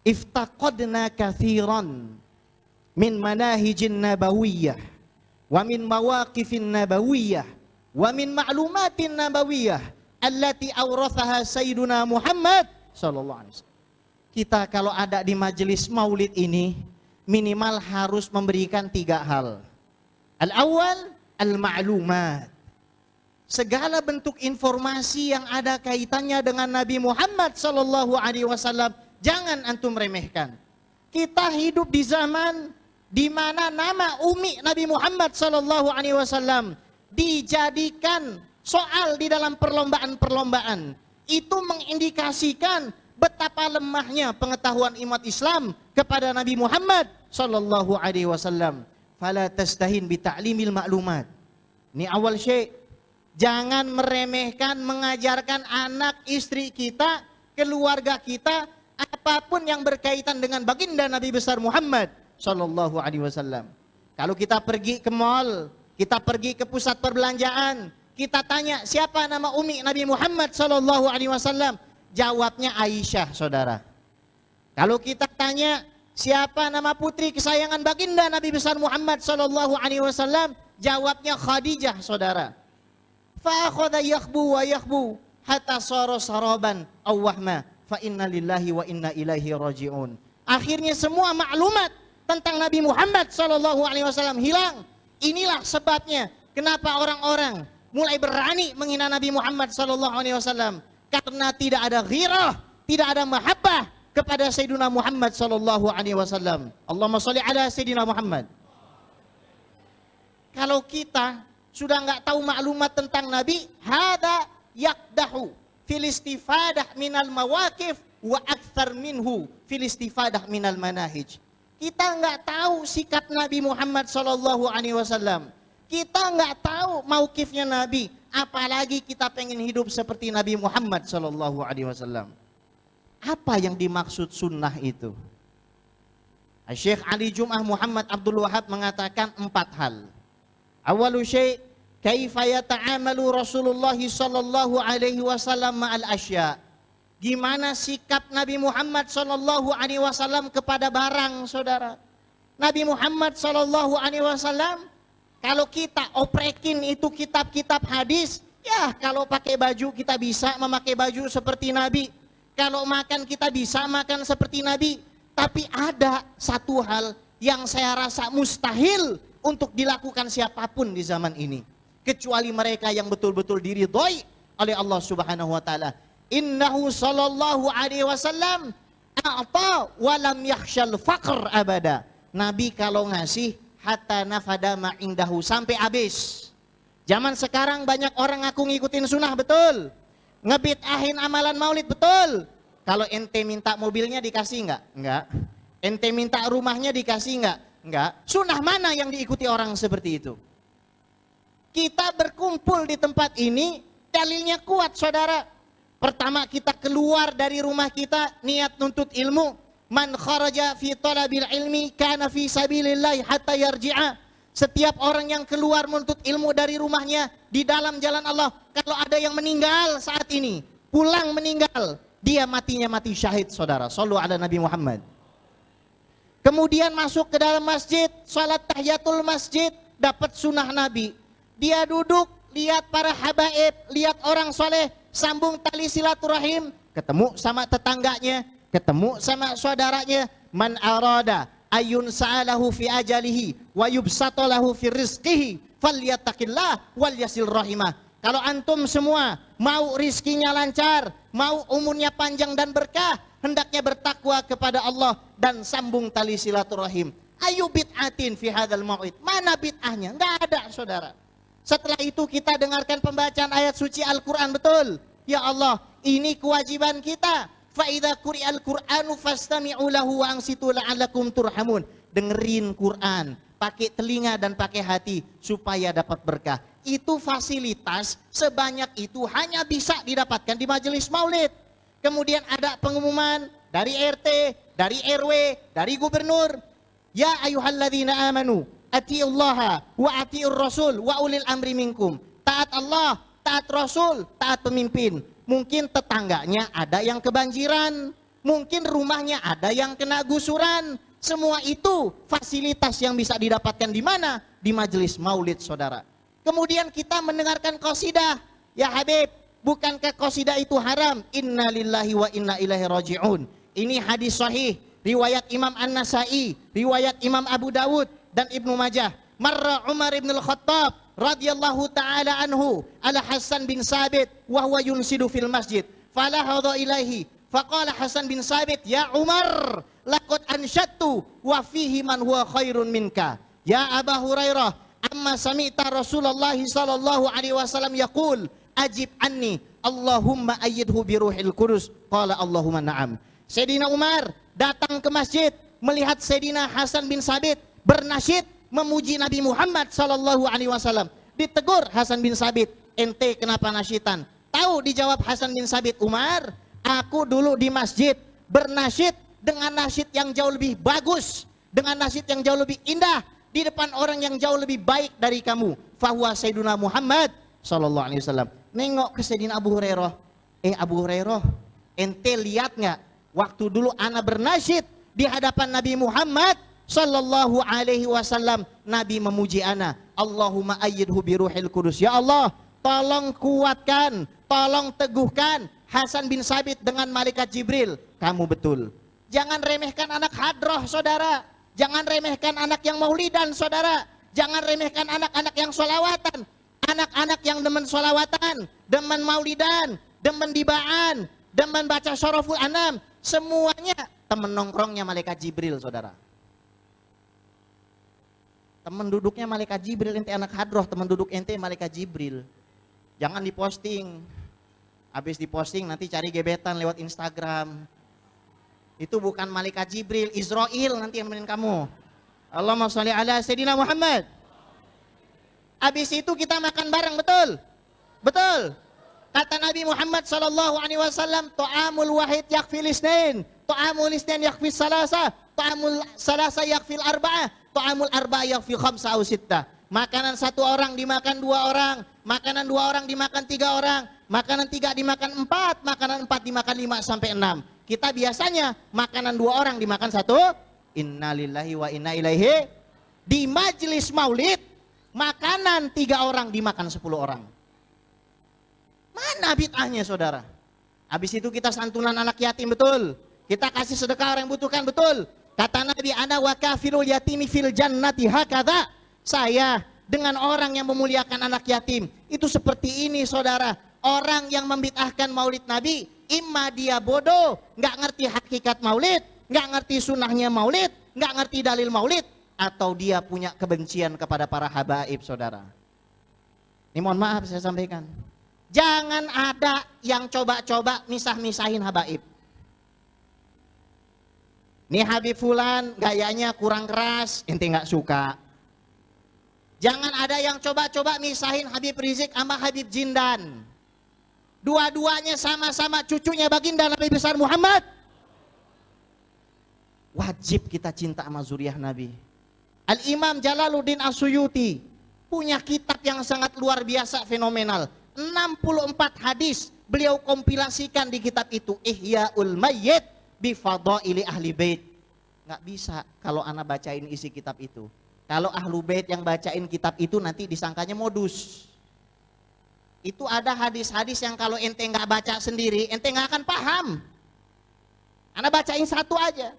iftaqadna kathiran min manahijin nabawiyyah wa min mawaqifin nabawiyyah wa min ma'lumatin nabawiyyah allati awrathaha sayyiduna Muhammad sallallahu alaihi wasallam. Kita kalau ada di majelis maulid ini minimal harus memberikan 3 hal. Al-awwal al-ma'lumat. Segala bentuk informasi yang ada kaitannya dengan Nabi Muhammad sallallahu alaihi wasallam jangan antum remehkan. Kita hidup di zaman di mana nama Umi Nabi Muhammad sallallahu alaihi wasallam dijadikan soal di dalam perlombaan-perlombaan. Itu mengindikasikan betapa lemahnya pengetahuan umat Islam kepada Nabi Muhammad sallallahu alaihi wasallam. Fala tastahin bi ta'limil ma'lumat. Ini awal syai'. Jangan meremehkan mengajarkan anak istri kita, keluarga kita, apapun yang berkaitan dengan baginda Nabi besar Muhammad sallallahu alaihi wasallam. Kalau kita pergi ke mall, kita pergi ke pusat perbelanjaan, kita tanya siapa nama Umi Nabi Muhammad sallallahu alaihi wasallam, jawabnya Aisyah, saudara. Kalau kita tanya siapa nama putri kesayangan baginda Nabi besar Muhammad sallallahu alaihi wasallam, jawabnya Khadijah, saudara. Fa akhadha yakhbu wa yakhbu hatta sara saraban aw wahma fa inna lillahi wa inna ilaihi rajiun. Akhirnya semua maklumat tentang Nabi Muhammad sallallahu alaihi wasallam hilang. Inilah sebabnya kenapa orang-orang mulai berani menghina Nabi Muhammad sallallahu alaihi wasallam, karena tidak ada ghirah, tidak ada mahabbah kepada Sayyidina Muhammad sallallahu alaihi wasallam. Allahumma shalli ala Sayyidina Muhammad. Kalau kita sudah nggak tahu maklumat tentang Nabi, hada yakdahu fil istifadah minal mawaqif wa akthar minhu fil istifadah minal manahij. Kita nggak tahu sikap Nabi Muhammad sallallahu alaihi wasallam. Kita nggak tahu mauqifnya Nabi, apalagi kita pengen hidup seperti Nabi Muhammad sallallahu alaihi wasallam. Apa yang dimaksud sunnah itu? Syekh Ali Jum'ah Muhammad Abdul Wahab mengatakan 4 hal. Awalu syai' kaifa yata'amalu Rasulullah sallallahu alaihi wasallam ma'al asya. Gimana sikap Nabi Muhammad sallallahu alaihi wasallam kepada barang, saudara? Nabi Muhammad sallallahu alaihi wasallam kalau kita oprekin itu kitab-kitab hadis, ya kalau pakai baju kita bisa memakai baju seperti Nabi. Kalau makan kita bisa makan seperti Nabi. Tapi ada satu hal yang saya rasa mustahil untuk dilakukan siapapun di zaman ini, kecuali mereka yang betul-betul diridhoi oleh Allah Subhanahu wa taala. Innahu sallallahu alaihi wasallam a'ta wa lam yakhshal faqr abada. Nabi kalau ngasih hatta nafada ma indahu, sampai habis. Zaman sekarang banyak orang ngaku ngikutin sunnah, betul. Ngebid'ahin amalan maulid, betul. Kalau ente minta mobilnya dikasih enggak? Enggak. Ente minta rumahnya dikasih enggak? Enggak. Sunnah mana yang diikuti orang seperti itu? Kita berkumpul di tempat ini, dalilnya kuat, saudara. Pertama, kita keluar dari rumah kita niat nuntut ilmu. Man kharaja fi talabil ilmi kana fi sabilillah hatta yarji'a. Setiap orang yang keluar menuntut ilmu dari rumahnya di dalam jalan Allah, kalau ada yang meninggal saat ini, pulang meninggal, dia matinya mati syahid, saudara. Shallu ala Nabi Muhammad. Kemudian masuk ke dalam masjid, salat tahiyatul masjid, dapat sunnah Nabi. Dia duduk, lihat para habaib, lihat orang soleh, sambung tali silaturahim, ketemu sama tetangganya, ketemu sama saudaranya. Man arada ayun sa'alahu fi ajalihi wa yubsatalahu fi rizqihi falyattaqillah wal yasil rahimah. Kalau antum semua mau rizkinya lancar, mau umurnya panjang dan berkah, hendaknya bertakwa kepada Allah dan sambung tali silaturahim. Ayu bid'atin fi hadzal mau'id. Mana bid'ahnya? Enggak ada, saudara. Setelah itu kita dengarkan pembacaan ayat suci Al-Qur'an, betul. Ya Allah, ini kewajiban kita. Fa idza quri'al Qur'anu fastami'u lahu wa ansitu la'allakum turhamun. Dengerin Quran, pakai telinga dan pakai hati supaya dapat berkah. Itu fasilitas sebanyak itu hanya bisa didapatkan di majelis maulid. Kemudian ada pengumuman dari RT, dari RW, dari gubernur. Ya ayyuhalladzina amanu atiullaha wa atiur rasul wa ulil amri minkum. Taat Allah, taat Rasul, taat pemimpin. Mungkin tetangganya ada yang kebanjiran, Mungkin rumahnya ada yang kena gusuran. Semua itu fasilitas yang bisa didapatkan di mana? Di majelis maulid, saudara. Kemudian kita mendengarkan qasidah. Ya Habib, bukankah qasidah itu haram? Inna lillahi wa inna ilaihi raji'un. Ini hadis sahih, riwayat Imam An-Nasai, riwayat Imam Abu Dawud dan Ibnu Majah. Marra Umar ibn al-Khattab radhiyallahu ta'ala anhu ala Hasan bin Sabit wa huwa yunsidu fil masjid. Falahadha ilaihi. Faqala Hasan bin Sabit, ya Umar, laqad ansyadtu wa fihi man huwa khairun minka. Ya Aba Hurairah, amma sami'ta Rasulullah sallallahu alaihi wasallam yaqul, ajib anni, Allahumma ayyidhu bi ruhil qudus. Qala Allahumma na'am. Sayyidina Umar datang ke masjid melihat Sayyidina Hasan bin Sabit bernasyid memuji Nabi Muhammad sallallahu alaihi wasallam. Ditegur Hasan bin Sabit, ente kenapa nasyidan? Tahu dijawab Hasan bin Sabit, Umar, aku dulu di masjid bernasyid dengan nasyid yang jauh lebih bagus, dengan nasyid yang jauh lebih indah di depan orang yang jauh lebih baik dari kamu. Fahuwa Sayyiduna Muhammad sallallahu alaihi wasallam. Nengok ke Sayyidina Abu Hurairah. Abu Hurairah, ente lihat nggak waktu dulu ana bernasyid di hadapan Nabi Muhammad sallallahu alaihi wasallam, Nabi memuji ana, Allahumma ayyidhu bi ruhil qudus. Ya Allah, tolong kuatkan, tolong teguhkan Hasan bin Sabit dengan malaikat Jibril. Kamu betul. Jangan remehkan anak hadroh, saudara. Jangan remehkan anak yang maulidan, saudara. Jangan remehkan anak-anak yang sholawatan. Anak-anak yang demen sholawatan, demen maulidan, demen dibaan, demen baca Syaraful Anam. Semuanya temen nongkrongnya malaikat Jibril, saudara. Temen duduknya malaikat Jibril, ente anak hadroh, temen duduk ente malaikat Jibril. Jangan diposting. Habis diposting nanti cari gebetan lewat Instagram. Itu bukan malaikat Jibril, Israel nanti yang nemenin kamu. Allahumma sholli ala Sayyidina Muhammad. Habis itu kita makan bareng, betul? Betul. Kata Nabi Muhammad sallallahu alaihi wasallam, ta'amul wahid yakfil isnain, ta'amul isnain yakfil salasa, ta'amul salasa yakfil arba'ah, ta'amul arba'ah yakfil khamsa aw sittah. Makanan satu orang dimakan dua orang, makanan dua orang dimakan tiga orang, makanan tiga dimakan empat, makanan empat dimakan 5 sampai 6. Kita biasanya makanan dua orang dimakan satu. Innalillahi wa inna ilaihi. Di majelis maulid makanan 3 orang dimakan 10 orang. Mana bid'ahnya, saudara? Habis itu kita santunan anak yatim, betul? Kita kasih sedekah orang yang butuhkan, betul? Kata Nabi, ana wa kafirul yatimi fil jannati hakadha. Saya dengan orang yang memuliakan anak yatim itu seperti ini, saudara. Orang yang membid'ahkan maulid Nabi, imma dia bodoh, nggak ngerti hakikat maulid, nggak ngerti sunnahnya maulid, nggak ngerti dalil maulid, atau dia punya kebencian kepada para habaib, saudara. Ini mohon maaf saya sampaikan. Jangan ada yang coba-coba misah-misahin habaib. Nih Habib Fulan gayanya kurang keras, ente nggak suka. Jangan ada yang coba-coba misahin Habib Rizik sama Habib Jindan. Dua-duanya sama-sama cucunya baginda Nabi besar Muhammad. Wajib kita cinta sama zuriyah Nabi. Al-Imam Jalaluddin As-Suyuti punya kitab yang sangat luar biasa, fenomenal. 64 hadis beliau kompilasikan di kitab itu. Ihya'ul Mayyit bi Fadaili Ahli Bait. Nggak bisa kalau anak bacain isi kitab itu. Kalau Ahlu Bait yang bacain kitab itu nanti disangkanya modus. Itu ada hadis-hadis yang kalau ente nggak baca sendiri, ente nggak akan paham. Anak bacain satu aja.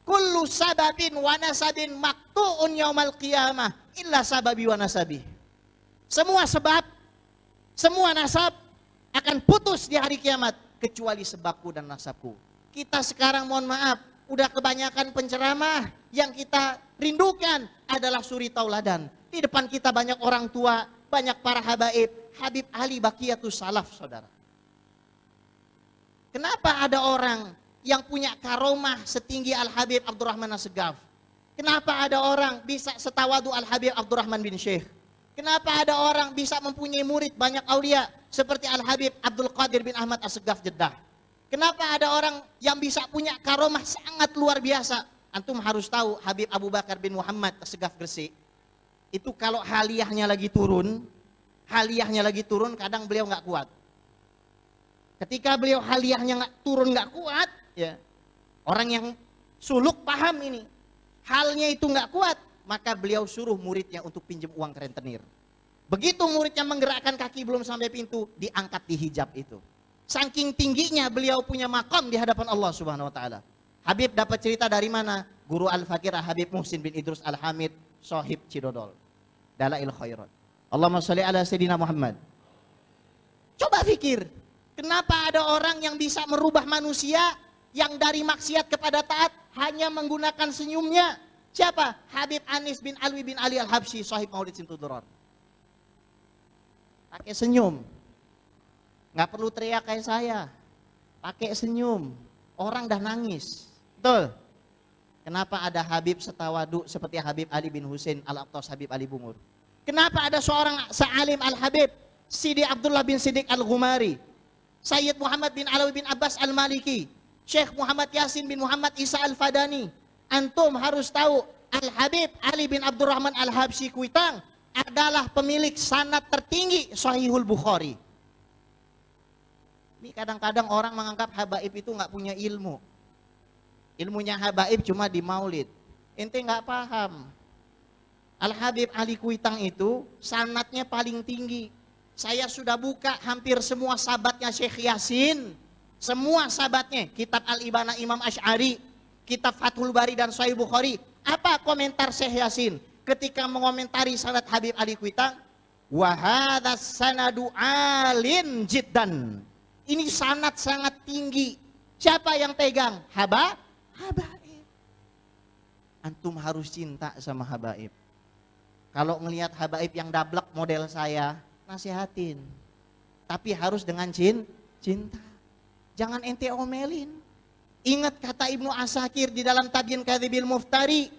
Kullu sababin wa nasabin maktu'un yaumal qiyamah illa sababi wa nasabi. Semua sebab, semua nasab akan putus di hari kiamat kecuali sebabku dan nasabku. Kita sekarang mohon maaf, udah kebanyakan penceramah, yang kita rindukan adalah suri tauladan. Di depan kita banyak orang tua, banyak para habaib. Habib Ali Baqiyatus Salaf, saudara. Kenapa ada orang yang punya karomah setinggi Al-Habib Abdurrahman As-Segaf? Kenapa ada orang bisa setawadu Al-Habib Abdurrahman bin Syekh? Kenapa ada orang bisa mempunyai murid banyak aulia seperti Al-Habib Abdul Qadir bin Ahmad As-Segaf Jeddah? Kenapa ada orang yang bisa punya karomah sangat luar biasa? Antum harus tahu Habib Abu Bakar bin Muhammad As-Segaf Gresik. Itu kalau haliyahnya lagi turun, kadang beliau nggak kuat. Ketika beliau haliyahnya nggak turun, nggak kuat, ya Orang yang suluk paham ini. Halnya itu nggak kuat, maka beliau suruh muridnya untuk pinjam uang ke rentenir. Begitu muridnya menggerakkan kaki belum sampai pintu, diangkat di hijab itu. Saking tingginya beliau punya makam di hadapan Allah Subhanahu wa taala. Habib dapat cerita dari mana? Guru Al-Fakir Habib Muhsin bin Idrus Al-Hamid, Sohib Cidodol. Dalail Khairat. Allahumma sholli ala Sayyidina Muhammad. Coba pikir, kenapa ada orang yang bisa merubah manusia yang dari maksiat kepada taat hanya menggunakan senyumnya? Siapa? Habib Anis bin Alwi bin Ali Al-Habsyi, Sohib Maulid Simtud-Duror. Pakai senyum. Nggak perlu teriak kayak saya. Pakai senyum. Orang dah nangis. Betul? Kenapa ada Habib setawadu seperti Habib Ali bin Husain Al-Aqtas Habib Ali Bungur? Kenapa ada seorang Sa'alim Al-Habib Sidi Abdullah bin Siddiq Al-Ghumari, Sayyid Muhammad bin Alawi bin Abbas Al-Maliki, Syekh Muhammad Yasin bin Muhammad Isa Al-Fadani? Antum harus tahu Al-Habib Ali bin Abdurrahman Al-Habsyi Kuitang adalah pemilik sanad tertinggi Sahihul Bukhari. Ini kadang-kadang orang menganggap habaib itu nggak punya ilmu. Ilmunya habaib cuma di maulid. Ente nggak paham. Al-Habib Ali Kuitang itu sanadnya paling tinggi. Saya sudah buka hampir semua sahabatnya Syekh Yasin. Semua sahabatnya. Kitab Al-Ibana Imam Asy'ari, Kitab Fathul Bari dan Sahih Bukhari. Apa komentar Syekh Yasin ketika mengomentari sanad Habib Ali Kuitang? Wa hadzas sanadu alin jiddan. Ini sanad sangat tinggi. Siapa yang pegang? Habaib. Antum harus cinta sama habaib. Kalau ngelihat habaib yang dablek model saya, nasihatin. Tapi harus dengan cinta. Jangan ente omelin. Ingat kata Ibnu Asakir di dalam Tabyin Kadzibil Muftari,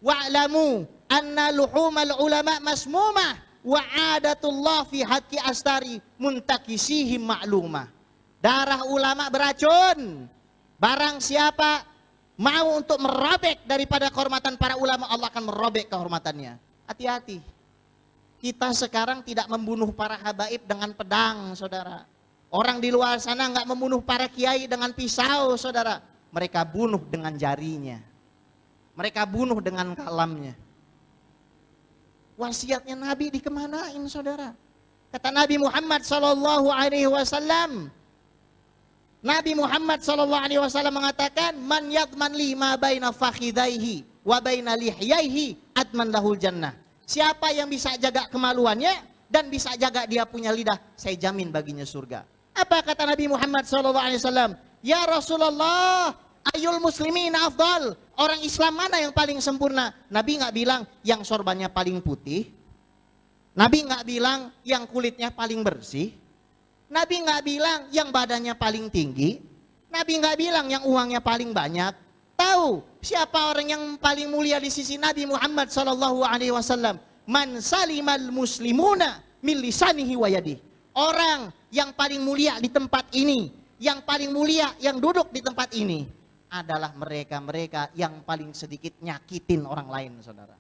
wa'lamu anna luhumal ulama masmumah wa adatullah fi haqqi astari muntakisihim ma'lumah. Darah ulama beracun. Barang siapa mau untuk merobek daripada kehormatan para ulama, Allah akan merobek kehormatannya. Hati-hati. Kita sekarang tidak membunuh para habaib dengan pedang, saudara. Orang di luar sana nggak membunuh para kiai dengan pisau, saudara. Mereka bunuh dengan jarinya. Mereka bunuh dengan kalamnya. Wasiatnya Nabi dikemanain, saudara? Kata Nabi Muhammad SAW, Nabi Muhammad SAW mengatakan, man yadman li ma baina fakhidaihi wa baina lihyaihi adman lahul jannah. Siapa yang bisa jaga kemaluannya dan bisa jaga dia punya lidah, saya jamin baginya surga. Apa kata Nabi Muhammad SAW? Ya Rasulullah, ayul muslimin afdal. Orang Islam mana yang paling sempurna? Nabi nggak bilang yang sorbannya paling putih. Nabi nggak bilang yang kulitnya paling bersih. Nabi nggak bilang yang badannya paling tinggi. Nabi nggak bilang yang uangnya paling banyak. Tahu siapa orang yang paling mulia di sisi Nabi Muhammad SAW? Man salimal muslimuna min lisanihi wa yadihi. Orang yang paling mulia di tempat ini, yang paling mulia yang duduk di tempat ini adalah mereka-mereka yang paling sedikit nyakitin orang lain, saudara.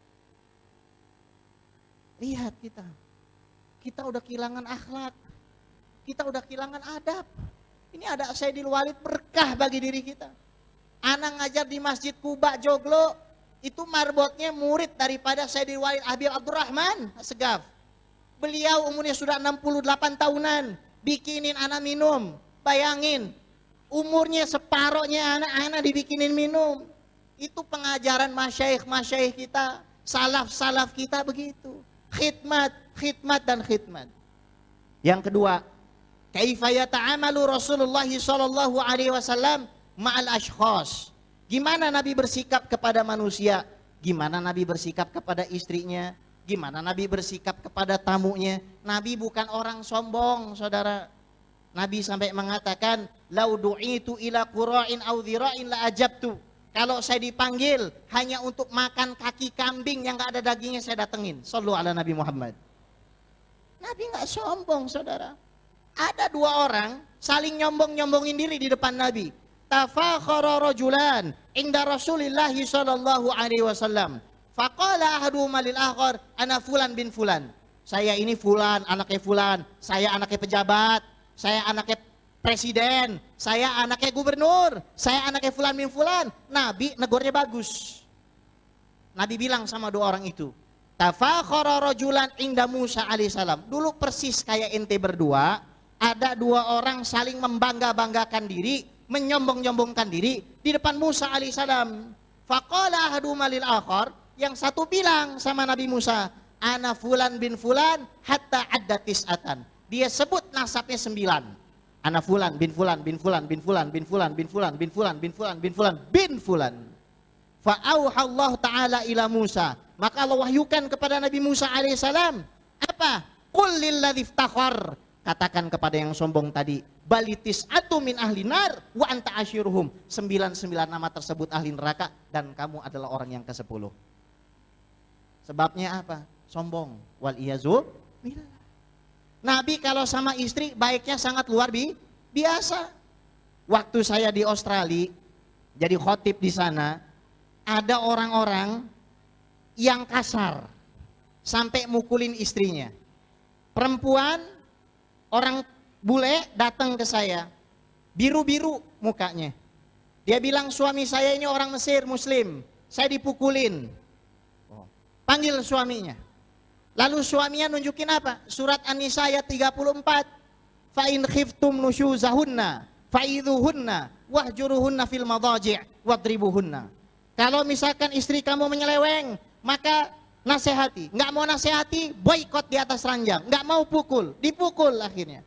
Lihat kita udah kehilangan akhlak, kita udah kehilangan adab. Ini ada Sayyidil Walid, berkah bagi diri kita. Anak ngajar di Masjid Kuba Joglo, itu marbotnya murid daripada Sayyidil Walid Habib Abdurrahman Segaf. Beliau umurnya sudah 68 tahunan, bikinin anak minum. Bayangin, umurnya separohnya anak-anak dibikinin minum. Itu pengajaran masyaikh kita, salaf kita begitu. Khidmat dan khidmat. Yang kedua, kaifa yata'amalu Rasulullah sallallahu alaihi wasallam ma'al ashkhas. Gimana Nabi bersikap kepada manusia? Gimana Nabi bersikap kepada istrinya? Gimana Nabi bersikap kepada tamunya? Nabi bukan orang sombong, saudara. Nabi sampai mengatakan, lau du'itu ila qura'in aw dhira'in la ajabtu. Kalau saya dipanggil hanya untuk makan kaki kambing yang gak ada dagingnya, saya datengin. Shallu ala Nabi Muhammad. Nabi gak sombong, saudara. Ada dua orang saling nyombong-nyombongin diri di depan Nabi. Tafakhara rajulan inda Rasulillah sallallahu alaihi wasallam. Faqala ahaduhuma lil akhar, ana fulan bin fulan. Saya ini fulan, anaknya fulan. Saya anaknya pejabat. Saya anaknya presiden, saya anaknya gubernur, saya anaknya fulan bin fulan. Nabi negornya bagus. Nabi bilang sama dua orang itu, tafakhara rajulan inda Musa alaihissalam. Dulu persis kayak ente berdua, ada dua orang saling membangga-banggakan diri, menyombong-nyombongkan diri di depan Musa alaihissalam. Faqala ahaduma lil akhar, yang satu bilang sama Nabi Musa, ana fulan bin fulan hatta adda tis'atan. Dia sebut nasabnya 9. Ana fulan bin fulan bin fulan bin fulan bin fulan bin fulan bin fulan bin fulan bin fulan bin fulan. Fa auhallahu ta'ala ila Musa. Maka Allah wahyukan kepada Nabi Musa alaihissalam, apa? Qul lilladzi iftakhar, katakan kepada yang sombong tadi, balitis atu min ahli nar wa anta asyiruhum. 99 nama tersebut ahli neraka dan kamu adalah orang yang ke-10. Sebabnya apa? Sombong. Wal iyazu billah. Nabi kalau sama istri baiknya sangat luar biasa. Waktu saya di Australia jadi khotib di sana, ada orang-orang yang kasar sampai mukulin istrinya. Perempuan, orang bule datang ke saya, biru-biru mukanya. Dia bilang suami saya ini orang Mesir Muslim, saya dipukulin. Panggil suaminya. Lalu suaminya nunjukin apa? Surat An-Nisa ayat 34. Fa in khiftum nusyuzahunna fa'idhuhunna wahjuruhunna fil madaji' wadribuhunna. Kalau misalkan istri kamu menyeleweng, maka nasihati. Nggak mau nasihati, boykot di atas ranjang. Nggak mau pukul, dipukul akhirnya.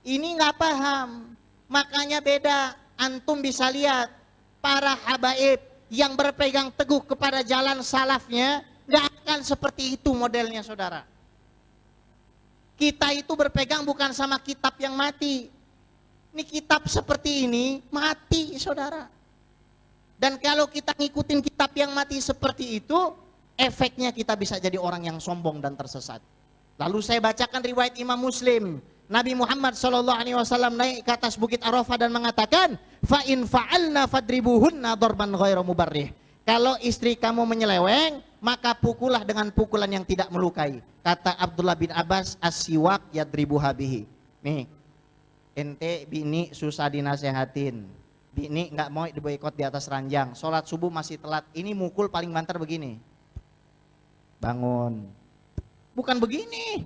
Ini nggak paham. Makanya beda. Antum bisa lihat para habaib yang berpegang teguh kepada jalan salafnya, nggak akan seperti itu modelnya, saudara. Kita itu berpegang bukan sama kitab yang mati. Ini kitab seperti ini mati, saudara. Dan kalau kita ngikutin kitab yang mati seperti itu, efeknya kita bisa jadi orang yang sombong dan tersesat. Lalu saya bacakan riwayat Imam Muslim. Nabi Muhammad SAW naik ke atas bukit Arafah dan mengatakan, fa in fa'alna fadribuhunna darban ghairu mubarrih. Kalau istri kamu menyeleweng, maka pukullah dengan pukulan yang tidak melukai. Kata Abdullah bin Abbas, as-siwak yadribuha bihi. Nih, ente bini susah dinasehatin. Bini nggak mau diboikot di atas ranjang. Sholat subuh masih telat. Ini mukul paling banter begini. Bangun. Bukan begini.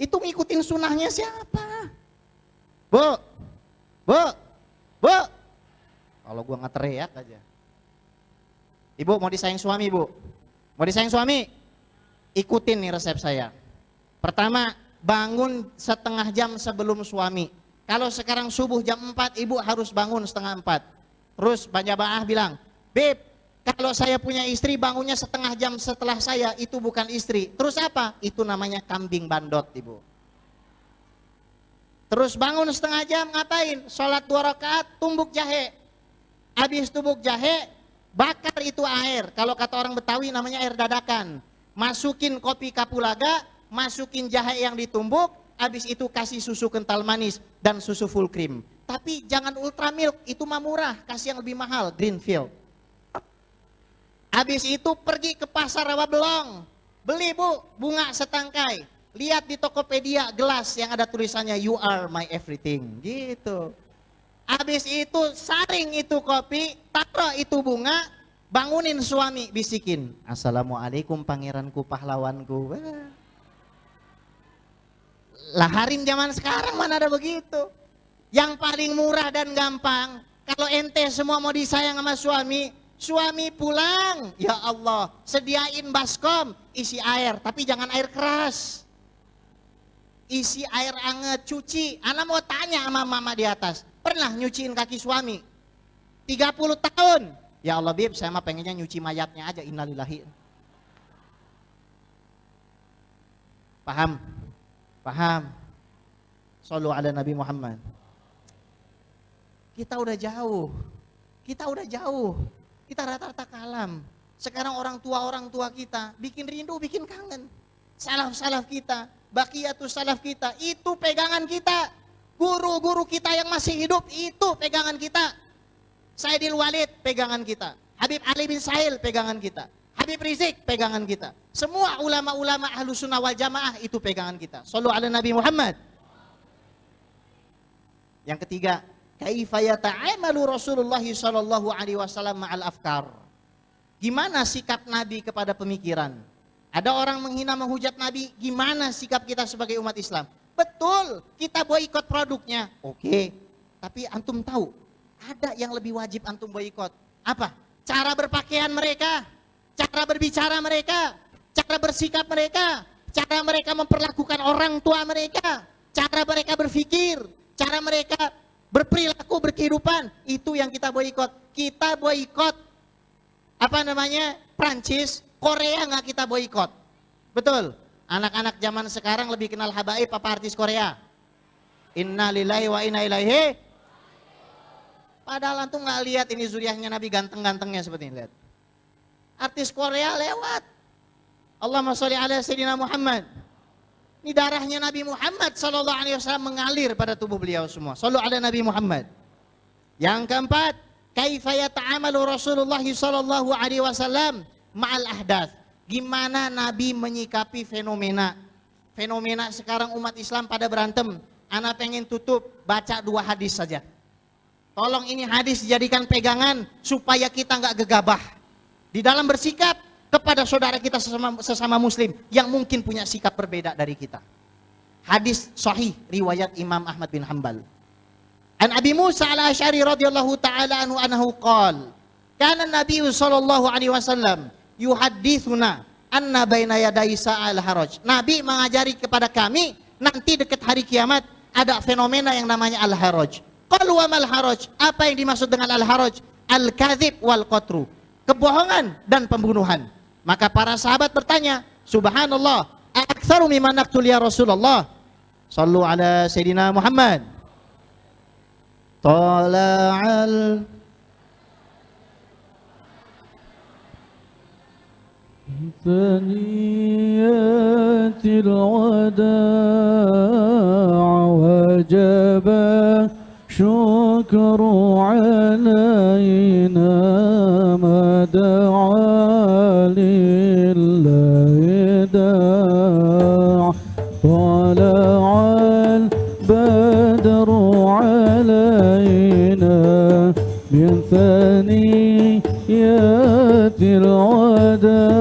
Itu ngikutin sunnahnya siapa? Bu, bu, bu. Kalau gua nggak teriak aja. Ibu mau disayang suami, bu? Mau disayang suami? Ikutin nih resep saya. Pertama, bangun setengah jam sebelum suami. Kalau sekarang subuh jam 4, ibu harus bangun setengah 4. Terus jamaah bilang, Beb, kalau saya punya istri bangunnya setengah jam setelah saya, itu bukan istri. Terus apa? Itu namanya kambing bandot, ibu. Terus bangun setengah jam, ngapain? Sholat 2 rakaat, tumbuk jahe. Habis tumbuk jahe, bakar itu air. Kalau kata orang Betawi namanya air dadakan. Masukin kopi kapulaga, masukin jahe yang ditumbuk, habis itu kasih susu kental manis dan susu full cream. Tapi jangan ultra milk, itu mah murah, kasih yang lebih mahal, Greenfield. Habis itu pergi ke pasar Rawa Belong, beli bu, bunga setangkai. Lihat di Tokopedia gelas yang ada tulisannya You are my everything, gitu. Habis itu saring itu kopi, taruh itu bunga, bangunin suami, bisikin, Assalamualaikum pangeranku pahlawanku. Lah harim zaman sekarang mana ada begitu. Yang paling murah dan gampang, kalau ente semua mau disayang sama suami, suami pulang, ya Allah, sediain baskom, isi air, tapi jangan air keras. Isi air anget, cuci. Ana mau tanya sama mama di atas, pernah nyuciin kaki suami? 30 tahun. Ya Allah, Bib, saya mah pengennya nyuci mayatnya aja, innalillahi. Paham? Paham? Shallu ala Nabi Muhammad. Kita udah jauh. Kita udah jauh. Kita rata-rata kalam. Sekarang orang tua kita bikin rindu, bikin kangen. Salaf-salaf kita, baqiyatus salaf kita, itu pegangan kita. Guru-guru kita yang masih hidup, itu pegangan kita. Sayyidil Walid, pegangan kita. Habib Ali bin Sa'il, pegangan kita. Habib Rizik, pegangan kita. Semua ulama-ulama Ahlus Sunnah wal Jamaah, itu pegangan kita. Shallu ala Nabi Muhammad. Yang ketiga, kaifa yata'amalu Rasulullah sallallahu alaihi wasallam ma'al afkar. Gimana sikap Nabi kepada pemikiran? Ada orang menghina menghujat Nabi, gimana sikap kita sebagai umat Islam? Betul, kita boikot produknya. Oke, tapi antum tahu, ada yang lebih wajib antum boikot. Apa? Cara berpakaian mereka, cara berbicara mereka, cara bersikap mereka, cara mereka memperlakukan orang tua mereka, cara mereka berpikir, cara mereka berperilaku, berkehidupan. Itu yang kita boikot. Kita boikot Prancis, Korea nggak kita boikot. Betul. Anak-anak zaman sekarang lebih kenal habaib apa artis Korea? Inna lillahi wa inna ilaihi. Padahal antum nggak lihat ini zuriahnya Nabi ganteng-gantengnya seperti ini. Lihat. Artis Korea lewat. Allahumma sholli ala sayyidina Muhammad. Ini darahnya Nabi Muhammad sallallahu alaihi wasallam mengalir pada tubuh beliau semua. Shallu ala Nabi Muhammad. Yang keempat, kaifa yata'amalu Rasulullah sallallahu alaihi wasallam ma'al ahdath. Gimana Nabi menyikapi fenomena? Fenomena sekarang umat Islam pada berantem. Ana pengen tutup baca 2 hadis saja. Tolong ini hadis dijadikan pegangan supaya kita nggak gegabah di dalam bersikap kepada saudara kita sesama muslim yang mungkin punya sikap berbeda dari kita. Hadis sahih riwayat Imam Ahmad bin Hanbal. An Abi Musa al-Asy'ari radhiyallahu ta'ala anhu qala kana Nabi sallallahu alaihi wasallam yuhadditsuna anna baina yaday sa'al haraj. Nabi mengajari kepada kami nanti dekat hari kiamat ada fenomena yang namanya al-haraj. Qalu wa mal haraj? Apa yang dimaksud dengan al-haraj? Al-kadzib wal qatru. Kebohongan dan pembunuhan. Maka para sahabat bertanya, subhanallah, aktsaru mimman naqtul ya Rasulullah? Shallu ala sayyidina Muhammad. Tala'al ثنيات الوداع وجب شكر علينا ما دعا لله داع طلع البدر علينا من ثنيات الوداع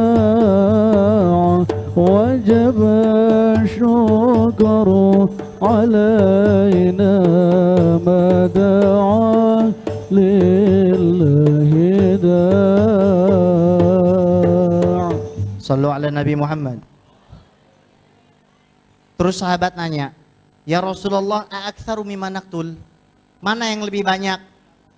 وجب الشكر علينا ما دعا لله داع. Sallu ala Nabi Muhammad. Terus sahabat nanya, ya Rasulullah, a'aktsaru mimman naqtul? Mana yang lebih banyak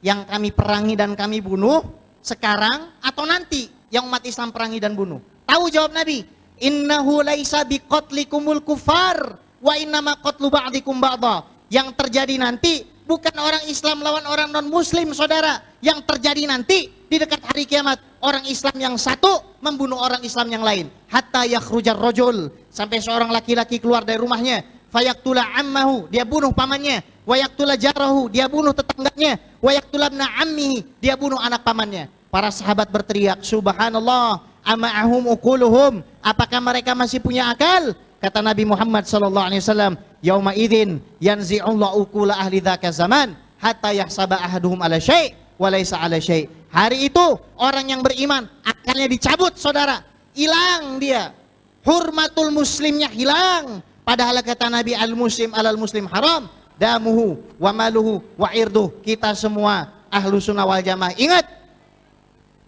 yang kami perangi dan kami bunuh sekarang atau nanti yang umat Islam perangi dan bunuh? Tahu jawab Nabi, innahu laisa biqatlikumul kufar wa innama qatlu ba'dikum ba'dha. Yang terjadi nanti bukan orang Islam lawan orang non muslim, saudara. Yang terjadi nanti di dekat hari kiamat, orang Islam yang satu membunuh orang Islam yang lain. Hatta yakhrujar rajul, sampai seorang laki-laki keluar dari rumahnya, fayaktula ammahu, dia bunuh pamannya, wayaktula jarahu, dia bunuh tetangganya, wayaktula ibna ammihi, dia bunuh anak pamannya. Para sahabat berteriak, subhanallah, ama'ahum uquluhum, apakah mereka masih punya akal? Kata Nabi Muhammad sallallahu alaihi wasallam, yauma idzin yanzi'ullahu uqula ahli dzaka zaman hatta yahsaba ahaduhum ala syai' wa laisa ala syai'. Hari itu orang yang beriman akalnya dicabut, saudara. Hilang dia. Hurmatul muslimnya hilang. Padahal kata Nabi, al-muslim alal muslim haram damuhu wa maluhu wa irduh. Kita semua ahlu sunnah wal jamaah ingat,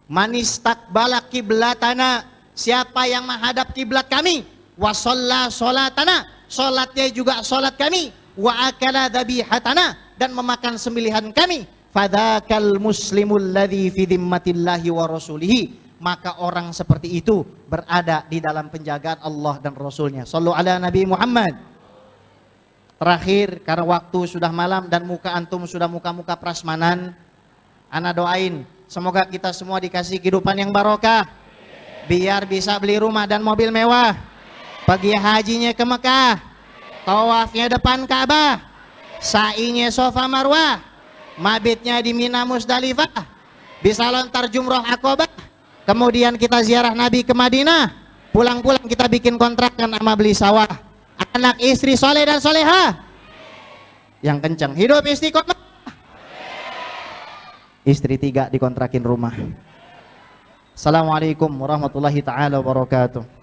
manistakbala kiblatana, siapa yang menghadap kiblat kami, wa shalla sholatana, sholatnya juga sholat kami, wa akala dhabihatana, dan memakan sembelihan kami, fadzakal muslimul ladzi fi dhimmatillahi wa rasulihi, maka orang seperti itu berada di dalam penjagaan Allah dan Rasulnya. Sallu ala Nabi Muhammad. Terakhir, karena waktu sudah malam dan muka antum sudah muka-muka prasmanan, ana doain semoga kita semua dikasih kehidupan yang barokah, biar bisa beli rumah dan mobil mewah, pergi hajinya ke Mekah, tawafnya depan Ka'bah, sa'inya Safa Marwah, mabitnya di Mina Musdalifah, bisa lontar jumroh Aqabah, kemudian kita ziarah Nabi ke Madinah, pulang-pulang kita bikin kontrakan sama beli sawah, anak istri soleh dan soleha. Yang kencang. Hidup istiqomah. Istri 3 dikontrakin rumah. Assalamualaikum warahmatullahi taala wabarakatuh.